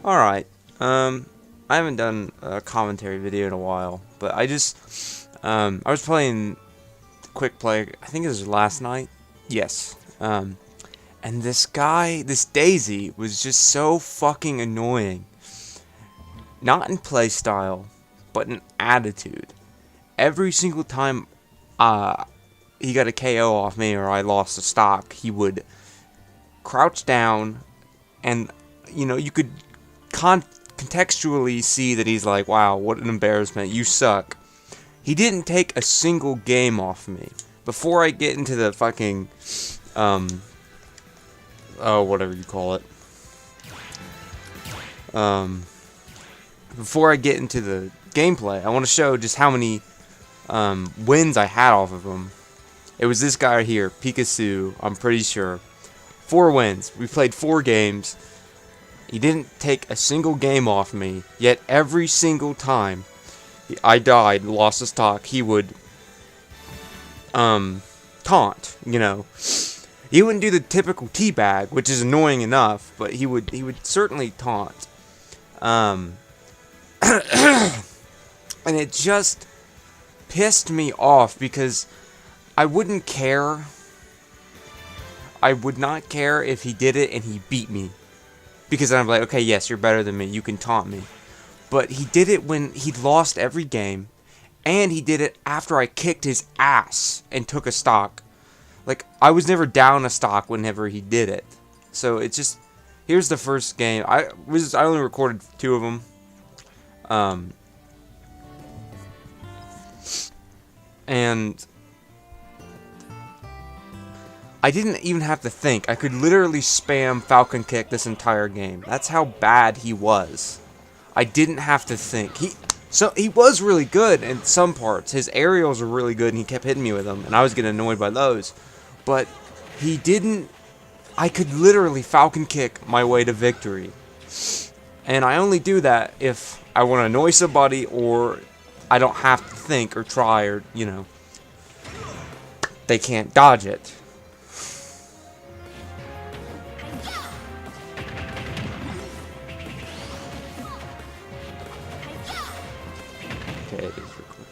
Alright, I haven't done a commentary video in a while, but I was playing Quick Play, I think it was last night, yes, and this Daisy, was just so fucking annoying, not in play style, but in attitude. Every single time, he got a KO off me or I lost a stock, he would crouch down, and, you could contextually see that he's like, wow, what an embarrassment, you suck. He didn't take a single game off me. Before I get into the fucking, whatever you call it. Before I get into the gameplay, I want to show just how many, wins I had off of him. It was this guy right here, Pikachu, I'm pretty sure. 4 wins. We played 4 games. He didn't take a single game off me, yet every single time I died, lost a stock, he would, taunt, He wouldn't do the typical teabag, which is annoying enough, but he would certainly taunt. And it just pissed me off because I wouldn't care. I would not care if he did it and he beat me. Because I'm like, okay, yes, you're better than me, you can taunt me. But he did it when he'd lost every game, and he did it after I kicked his ass and took a stock. Like, I was never down a stock whenever he did it. So it's just, here's the first game. I only recorded 2 of them. And I didn't even have to think. I could literally spam Falcon Kick this entire game. That's how bad he was. I didn't have to think. He was really good in some parts. His aerials were really good and he kept hitting me with them, and I was getting annoyed by those. But he didn't. I could literally Falcon Kick my way to victory. And I only do that if I want to annoy somebody or I don't have to think or try or, they can't dodge it. Okay, it is recording.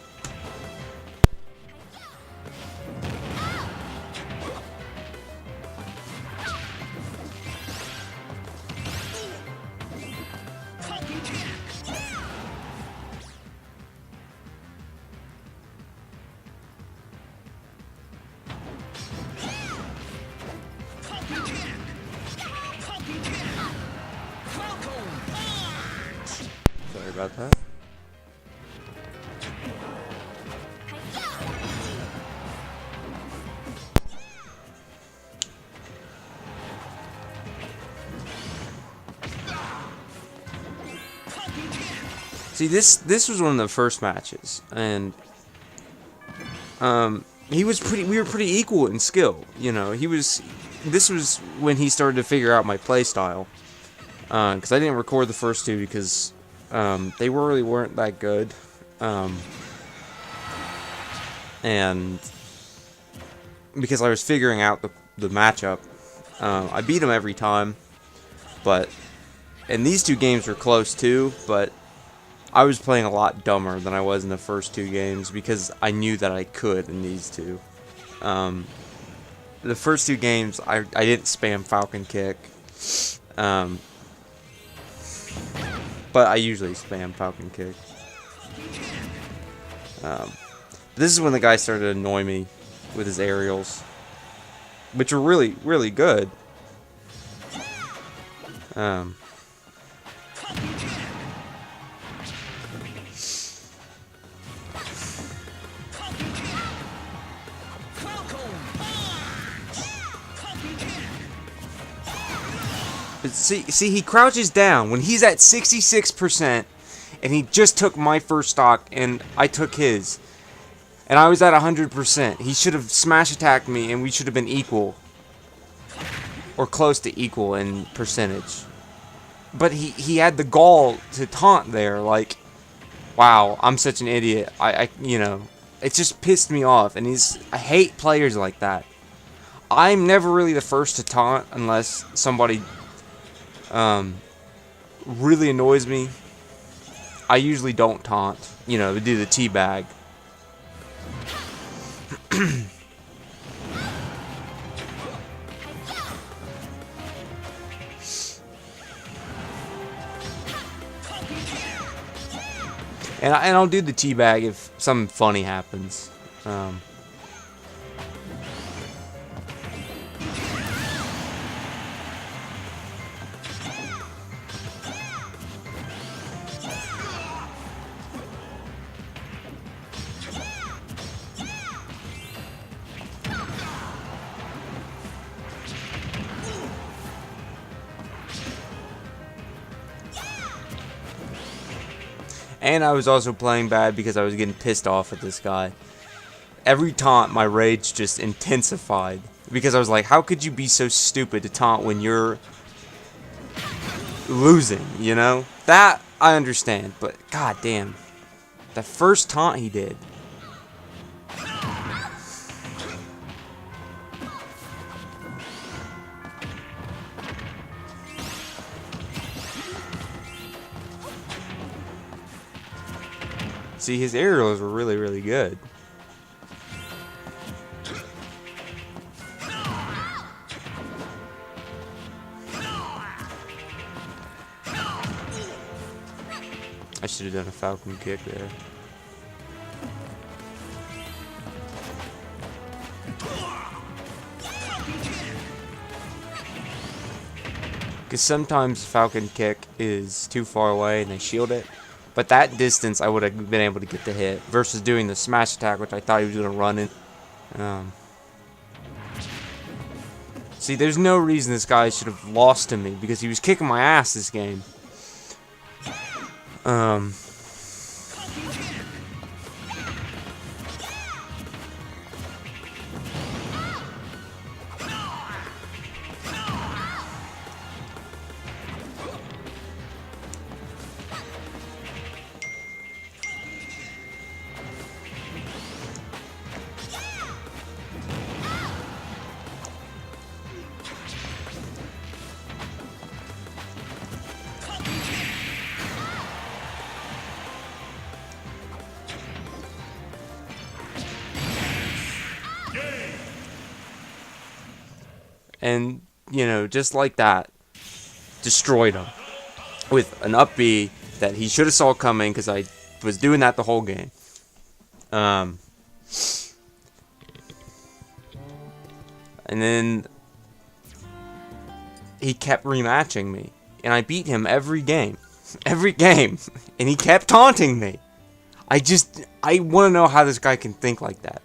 Sorry about that. See, this was one of the first matches, and we were pretty equal in skill, this was when he started to figure out my play style, because I didn't record the first 2 because they really weren't that good, and because I was figuring out the matchup. I beat him every time, and these 2 games were close too, but I was playing a lot dumber than I was in the first 2 games because I knew that I could in these 2. The first 2 games, I didn't spam Falcon Kick, but I usually spam Falcon Kick. This is when the guy started to annoy me with his aerials, which were really, really good. But see, he crouches down when he's at 66%, and he just took my first stock, and I took his, and I was at 100%. He should have smash attacked me, and we should have been equal, or close to equal in percentage. But he had the gall to taunt there, like, wow, I'm such an idiot. It just pissed me off, and I hate players like that. I'm never really the first to taunt unless somebody really annoys me, I usually don't taunt. You know, do the teabag. And I'll do the teabag if something funny happens. And I was also playing bad because I was getting pissed off at this guy. Every taunt, my rage just intensified. Because I was like, how could you be so stupid to taunt when you're losing, you know? That, I understand, but god damn. That first taunt he did. See, his aerials were really, really good. I should have done a falcon kick there. Because sometimes falcon kick is too far away and they shield it. But that distance, I would have been able to get the hit. Versus doing the smash attack, which I thought he was going to run in. See, there's no reason this guy should have lost to me. Because he was kicking my ass this game. And, you know, just like that, destroyed him with an up B that he should have saw coming because I was doing that the whole game. And then he kept rematching me, and I beat him every game, and he kept taunting me. I want to know how this guy can think like that.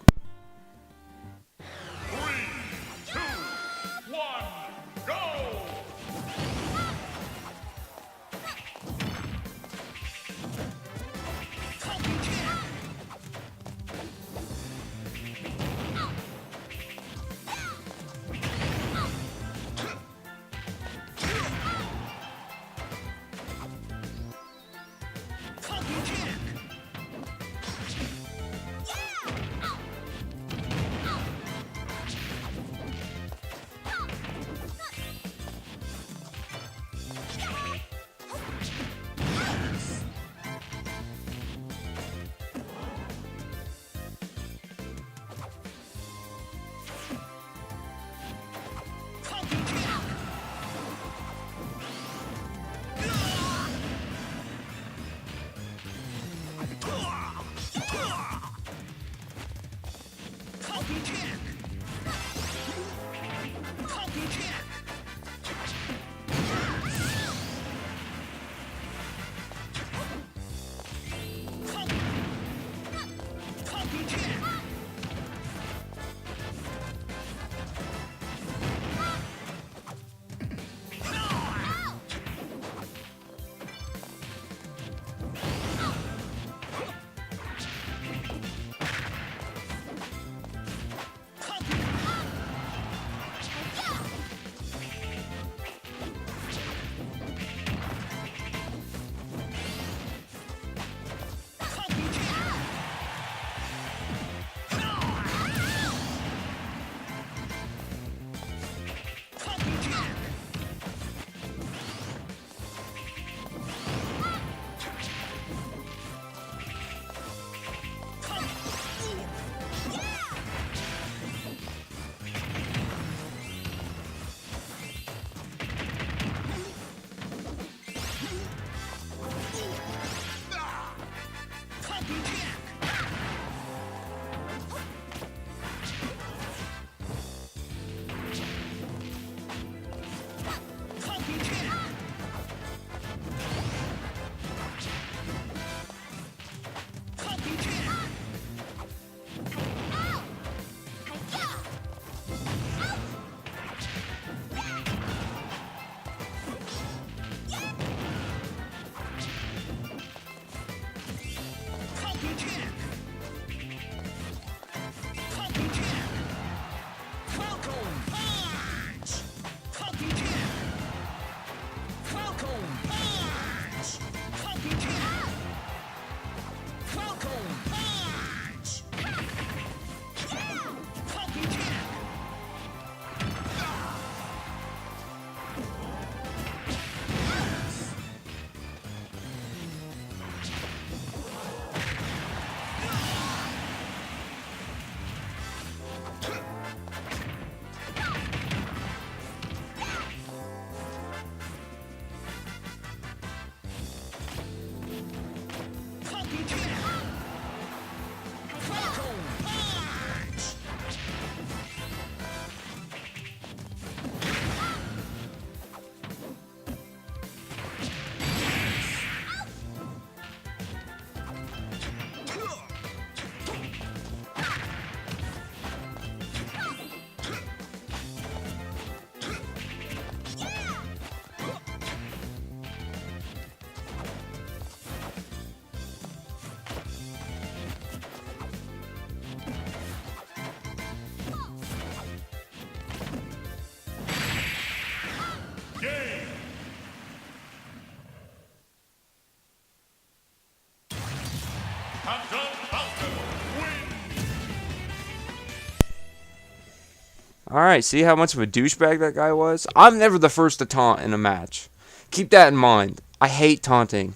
Alright, see how much of a douchebag that guy was? I'm never the first to taunt in a match. Keep that in mind. I hate taunting.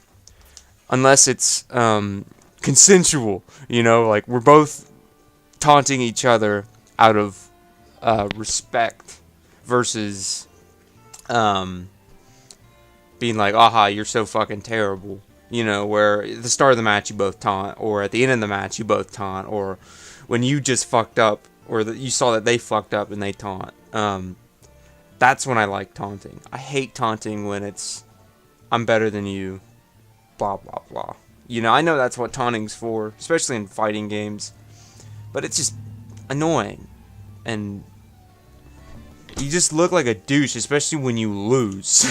Unless it's consensual. You know, like we're both taunting each other out of respect versus being like, aha, you're so fucking terrible. You know, where at the start of the match you both taunt, or at the end of the match you both taunt, or when you just fucked up, or you saw that they fucked up and they taunt. That's when I like taunting. I hate taunting when it's, I'm better than you, blah, blah, blah. You know, I know that's what taunting's for, especially in fighting games, but it's just annoying. And you just look like a douche, especially when you lose.